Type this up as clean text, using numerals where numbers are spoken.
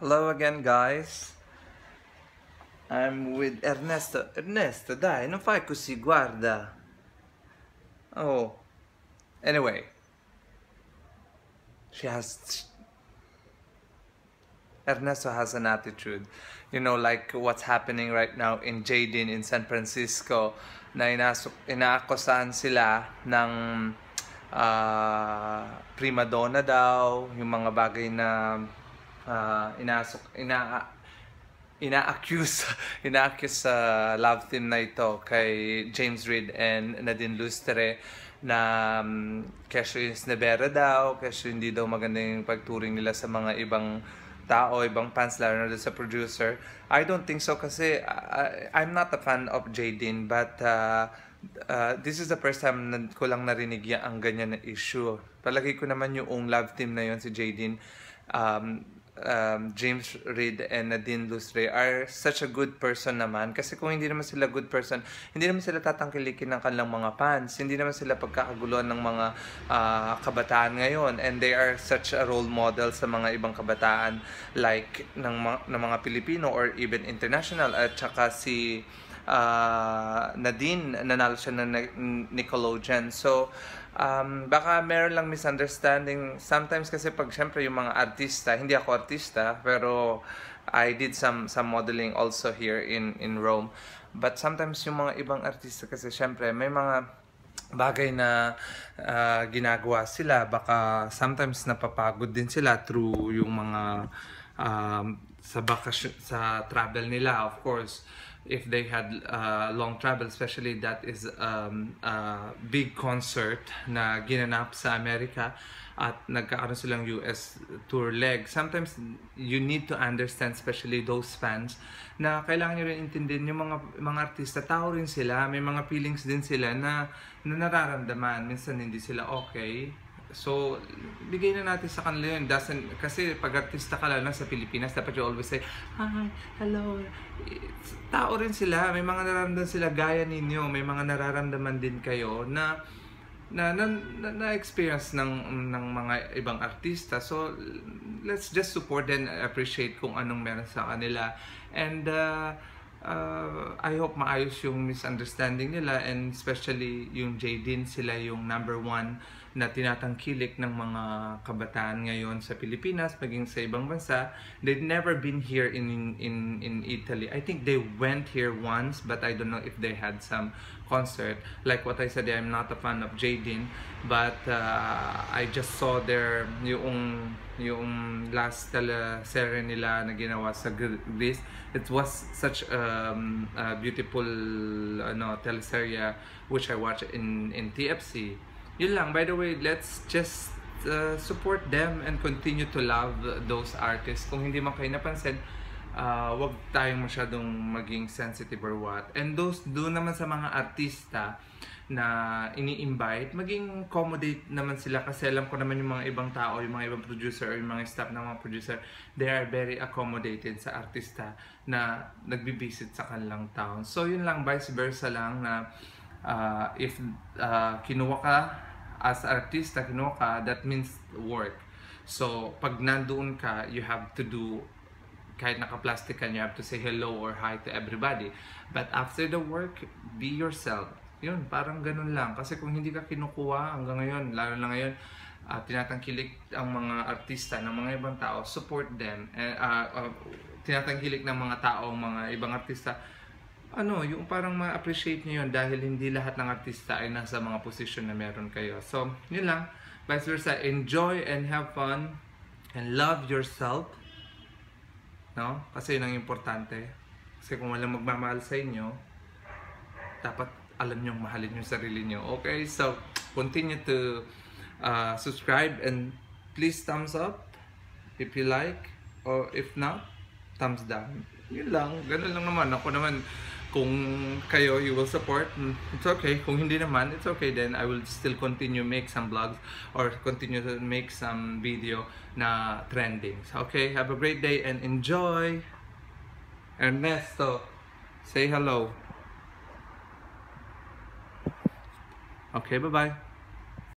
Hello again, guys. I'm with Ernesto. Ernesto, dai, non fai così, guarda. Oh, anyway, she has. Ernesto has an attitude. You know, like what's happening right now in Jadin in San Francisco, na inaakusahan sila ng prima donna daw, yung mga bagay na ina-accuse sa love team na ito kay James Reid and Nadine Lustre na kesyo yung snebera daw, kesyo hindi daw maganda yung pagturing nila sa mga ibang tao, ibang fans, lalo na sa producer. I don't think so kasi I'm not a fan of Jadine, but this is the first time na ko lang narinig ang ganyan na issue. Palagi ko naman yung love team na yon si Jadine, James Reid and Nadine Lustre are such a good person naman. Kasi kung hindi naman sila good person, hindi naman sila tatangkilikin ng kanilang mga fans. Hindi naman sila pagkakaguluhan ng mga kabataan ngayon. And they are such a role model sa mga ibang kabataan like ng mga Pilipino or even international. At saka si Nadine, nanalo siya ng Nickelodeon. So, baka meron lang misunderstanding. Sometimes kasi pag syempre yung mga artista, hindi ako artista, pero I did some modeling also here in Rome. But sometimes yung mga ibang artista kasi syempre may mga bagay na ginagawa sila. Baka sometimes napapagod din sila through yung mga sa bakasyon, sa travel nila, of course. If they had long travel, especially that is a big concert na ginanap sa Amerika at nagkakaroon silang US tour leg. Sometimes you need to understand, especially those fans, na kailangan nyo rin intindihin yung mga artista, tao rin sila, may mga feelings din sila na nararamdaman. Minsan hindi sila okay. So, bigay na natin sa kanila yun. Kasi pag artista ka lang sa Pilipinas, dapat you always say, hi, hello. Tao rin sila. May mga nararamdaman sila gaya ninyo. May mga nararamdaman din kayo na experience ng mga ibang artista. So, let's just support and appreciate kung anong meron sa kanila. And I hope maayos yung misunderstanding nila, and especially yung Jadine, sila yung number one na tinatangkilik ng mga kabataan ngayon sa Pilipinas, maging sa ibang bansa. They've never been here in Italy. I think they went here once, but I don't know if they had some concert. Like what I said, I'm not a fan of Jadine, but I just saw yung last teleserye nila na ginawa sa Greece. It was such a beautiful teleserye which I watched in TFC. Yun lang. By the way, let's just support them and continue to love those artists. Kung hindi man kayo napansin, wag tayong masyadong maging sensitive or what. And doon naman sa mga artista na ini-invite, maging accommodate naman sila, kasi alam ko naman yung mga ibang tao, yung mga ibang producer or yung mga staff ng mga producer, they are very accommodated sa artista na nagbibisit sa kanilang town. So yun lang, vice versa lang na if kinuha ka as artista, kinuha ka, that means work. So pag nandoon ka, you have to do, kahit naka-plastic ka, you have to say hello or hi to everybody. But after the work, be yourself. Yun, parang ganun lang. Kasi kung hindi ka kinukuha hanggang ngayon, lalo na ngayon, tinatangkilik ang mga artista ng mga ibang tao, support them. Tinatangkilik ng mga tao, mga ibang artista, yung parang ma-appreciate nyo yun, dahil hindi lahat ng artista ay nasa mga posisyon na meron kayo. So, yun lang. Vice versa, enjoy and have fun and love yourself. No? Kasi yun ang importante. Kasi kung walang magmamahal sa inyo, dapat alam nyo mahalin yung sarili nyo. Okay? So, continue to subscribe and please thumbs up if you like, or if not, thumbs down. Yun lang. Ganun lang naman. Ako naman, kung kayo, you will support, it's okay. Kung hindi naman, it's okay then. I will still continue make some vlogs or continue to make some video na trending. So, okay, have a great day and enjoy. Ernesto, say hello. Okay, bye-bye.